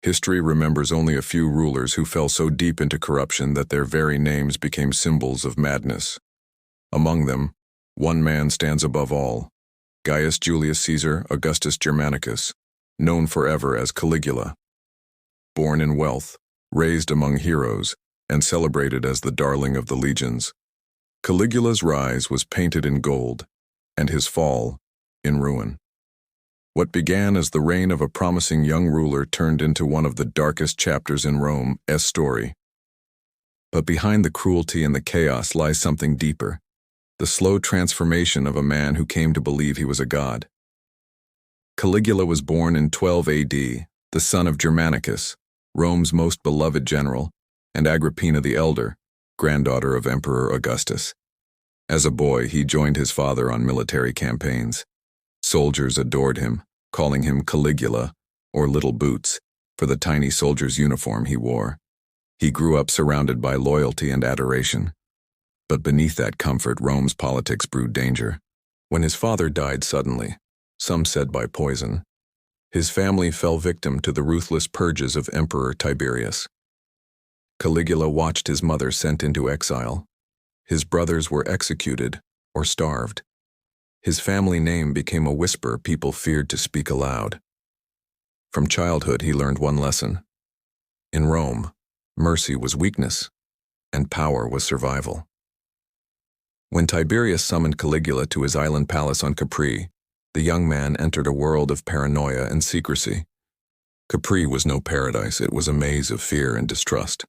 History remembers only a few rulers who fell so deep into corruption that their very names became symbols of madness. Among them, one man stands above all: Gaius Julius Caesar Augustus Germanicus, known forever as Caligula. Born in wealth, raised among heroes, and celebrated as the darling of the legions, Caligula's rise was painted in gold, and his fall in ruin. What began as the reign of a promising young ruler turned into one of the darkest chapters in Rome's story. But behind the cruelty and the chaos lies something deeper: the slow transformation of a man who came to believe he was a god. Caligula was born in 12 AD, the son of Germanicus, Rome's most beloved general, and Agrippina the Elder, granddaughter of Emperor Augustus. As a boy, he joined his father on military campaigns. Soldiers adored him, calling him Caligula, or Little Boots, for the tiny soldier's uniform he wore. He grew up surrounded by loyalty and adoration. But beneath that comfort, Rome's politics brewed danger. When his father died suddenly, some said by poison, his family fell victim to the ruthless purges of Emperor Tiberius. Caligula watched his mother sent into exile. His brothers were executed or starved. His family name became a whisper people feared to speak aloud. From childhood, he learned one lesson: in Rome, mercy was weakness, and power was survival. When Tiberius summoned Caligula to his island palace on Capri, the young man entered a world of paranoia and secrecy. Capri was no paradise, it was a maze of fear and distrust.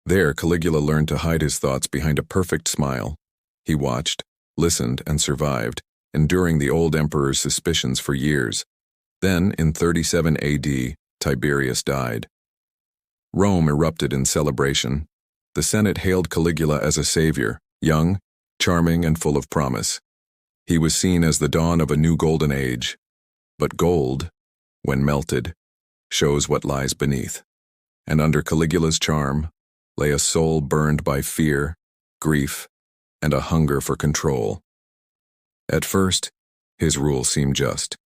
There, Caligula learned to hide his thoughts behind a perfect smile. He watched, listened, and survived, enduring the old emperor's suspicions for years. Then, in 37 AD, Tiberius died. Rome erupted in celebration. The Senate hailed Caligula as a savior, young, charming, and full of promise. He was seen as the dawn of a new golden age. But gold, when melted, shows what lies beneath. And under Caligula's charm lay a soul burned by fear, grief, and a hunger for control. At first, his rule seemed just.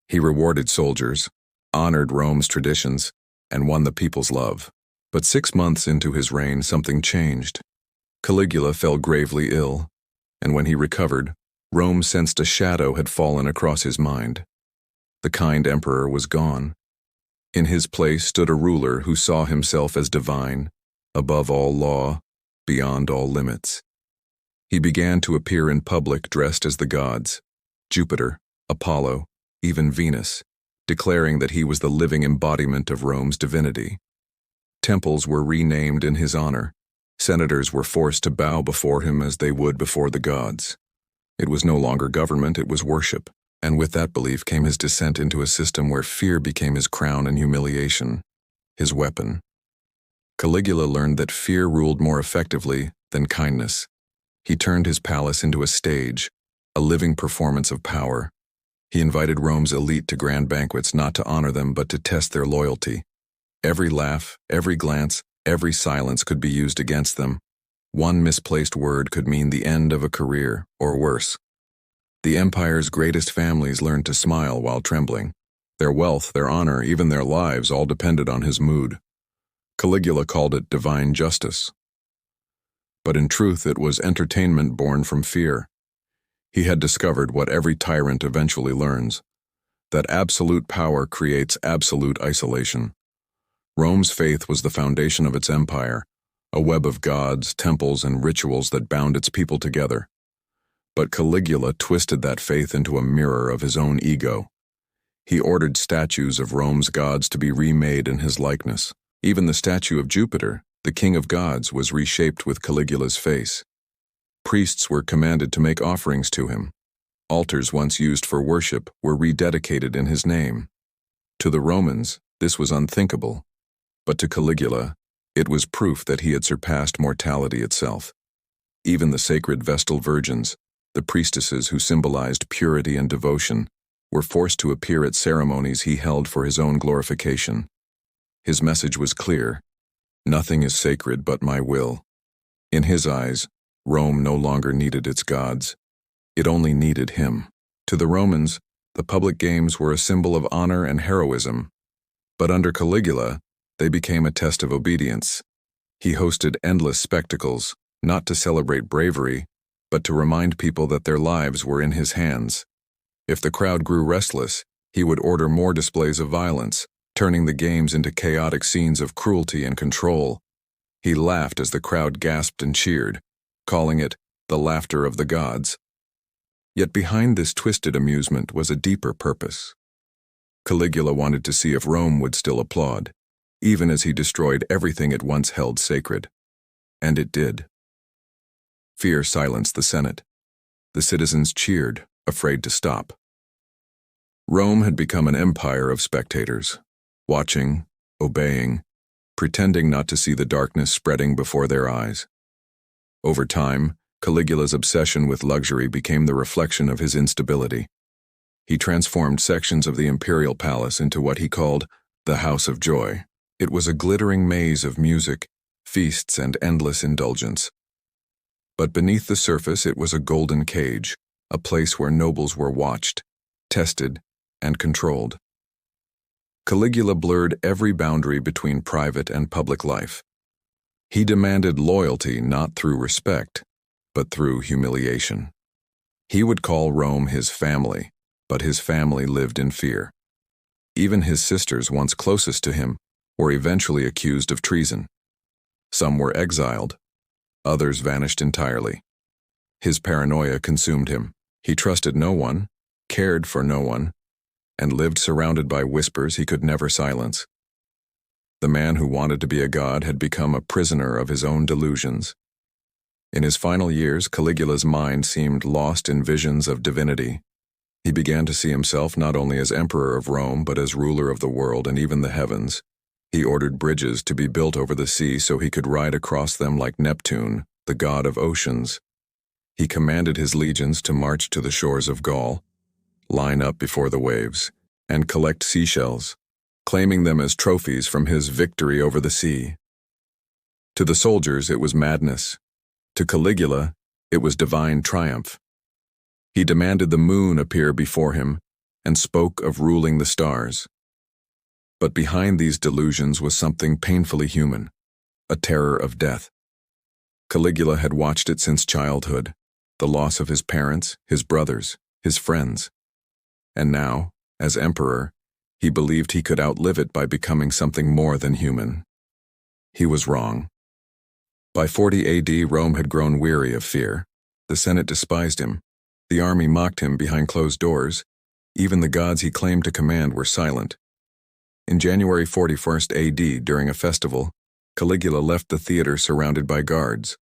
He rewarded soldiers, honored Rome's traditions, and won the people's love. But 6 months into his reign, something changed. Caligula fell gravely ill, and when he recovered, Rome sensed a shadow had fallen across his mind. The kind emperor was gone. In his place stood a ruler who saw himself as divine, above all law, beyond all limits. He began to appear in public dressed as the gods, Jupiter, Apollo, even Venus, declaring that he was the living embodiment of Rome's divinity. Temples were renamed in his honor. Senators were forced to bow before him as they would before the gods. It was no longer government, it was worship, and with that belief came his descent into a system where fear became his crown and humiliation, his weapon. Caligula learned that fear ruled more effectively than kindness. He turned his palace into a stage, a living performance of power. He invited Rome's elite to grand banquets not to honor them but to test their loyalty. Every laugh, every glance, every silence could be used against them. One misplaced word could mean the end of a career, or worse. The empire's greatest families learned to smile while trembling. Their wealth, their honor, even their lives all depended on his mood. Caligula called it divine justice. But in truth, it was entertainment born from fear. He had discovered what every tyrant eventually learns: that absolute power creates absolute isolation. Rome's faith was the foundation of its empire, a web of gods, temples, and rituals that bound its people together. But Caligula twisted that faith into a mirror of his own ego. He ordered statues of Rome's gods to be remade in his likeness. Even the statue of Jupiter, the king of gods, was reshaped with Caligula's face. Priests were commanded to make offerings to him. Altars once used for worship were rededicated in his name. To the Romans, this was unthinkable, but to Caligula, it was proof that he had surpassed mortality itself. Even the sacred Vestal Virgins, the priestesses who symbolized purity and devotion, were forced to appear at ceremonies he held for his own glorification. His message was clear: nothing is sacred but my will. In his eyes, Rome no longer needed its gods. It only needed him. To the Romans, the public games were a symbol of honor and heroism. But under Caligula, they became a test of obedience. He hosted endless spectacles, not to celebrate bravery, but to remind people that their lives were in his hands. If the crowd grew restless, he would order more displays of violence, turning the games into chaotic scenes of cruelty and control. He laughed as the crowd gasped and cheered, calling it the laughter of the gods. Yet behind this twisted amusement was a deeper purpose. Caligula wanted to see if Rome would still applaud, even as he destroyed everything it once held sacred. And it did. Fear silenced the Senate. The citizens cheered, afraid to stop. Rome had become an empire of spectators, watching, obeying, pretending not to see the darkness spreading before their eyes. Over time, Caligula's obsession with luxury became the reflection of his instability. He transformed sections of the imperial palace into what he called the House of Joy. It was a glittering maze of music, feasts, and endless indulgence. But beneath the surface it was a golden cage, a place where nobles were watched, tested, and controlled. Caligula blurred every boundary between private and public life. He demanded loyalty not through respect, but through humiliation. He would call Rome his family, but his family lived in fear. Even his sisters, once closest to him, were eventually accused of treason. Some were exiled, others vanished entirely. His paranoia consumed him. He trusted no one, cared for no one, and lived surrounded by whispers he could never silence. The man who wanted to be a god had become a prisoner of his own delusions. In his final years, Caligula's mind seemed lost in visions of divinity. He began to see himself not only as emperor of Rome, but as ruler of the world and even the heavens. He ordered bridges to be built over the sea so he could ride across them like Neptune, the god of oceans. He commanded his legions to march to the shores of Gaul, line up before the waves, and collect seashells, claiming them as trophies from his victory over the sea. To the soldiers, it was madness. To Caligula, it was divine triumph. He demanded the moon appear before him and spoke of ruling the stars. But behind these delusions was something painfully human, a terror of death. Caligula had watched it since childhood, the loss of his parents, his brothers, his friends. And now, as emperor, he believed he could outlive it by becoming something more than human. He was wrong. By 40 AD, Rome had grown weary of fear. The Senate despised him. The army mocked him behind closed doors. Even the gods he claimed to command were silent. In January 41st AD, during a festival, Caligula left the theater surrounded by guards.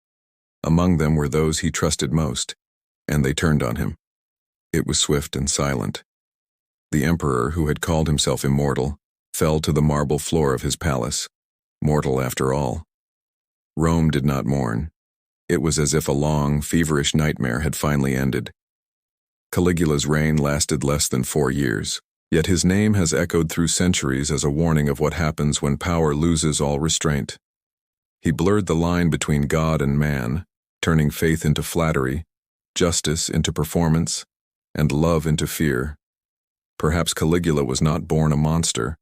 Among them were those he trusted most, and they turned on him. It was swift and silent. The emperor, who had called himself immortal, fell to the marble floor of his palace, mortal after all. Rome did not mourn. It was as if a long, feverish nightmare had finally ended. Caligula's reign lasted less than 4 years, yet his name has echoed through centuries as a warning of what happens when power loses all restraint. He blurred the line between God and man, turning faith into flattery, justice into performance, and love into fear. Perhaps Caligula was not born a monster.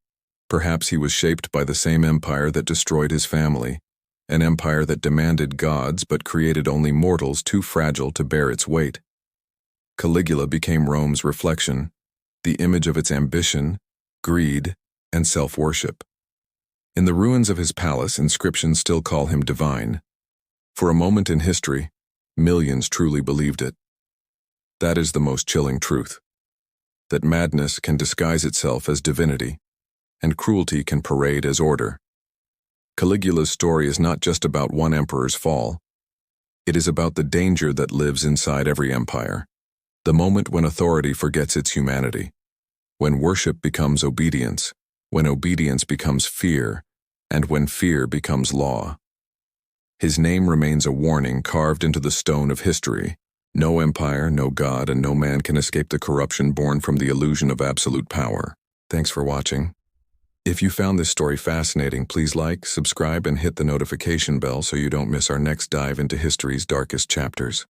Perhaps he was shaped by the same empire that destroyed his family, an empire that demanded gods but created only mortals too fragile to bear its weight. Caligula became Rome's reflection, the image of its ambition, greed, and self-worship. In the ruins of his palace, inscriptions still call him divine. For a moment in history, millions truly believed it. That is the most chilling truth, that madness can disguise itself as divinity, and cruelty can parade as order. Caligula's story is not just about one emperor's fall. It is about the danger that lives inside every empire, the moment when authority forgets its humanity, when worship becomes obedience, when obedience becomes fear, and when fear becomes law. His name remains a warning carved into the stone of history. No empire, no god, and no man can escape the corruption born from the illusion of absolute power. Thanks for watching. If you found this story fascinating, please like, subscribe, and hit the notification bell so you don't miss our next dive into history's darkest chapters.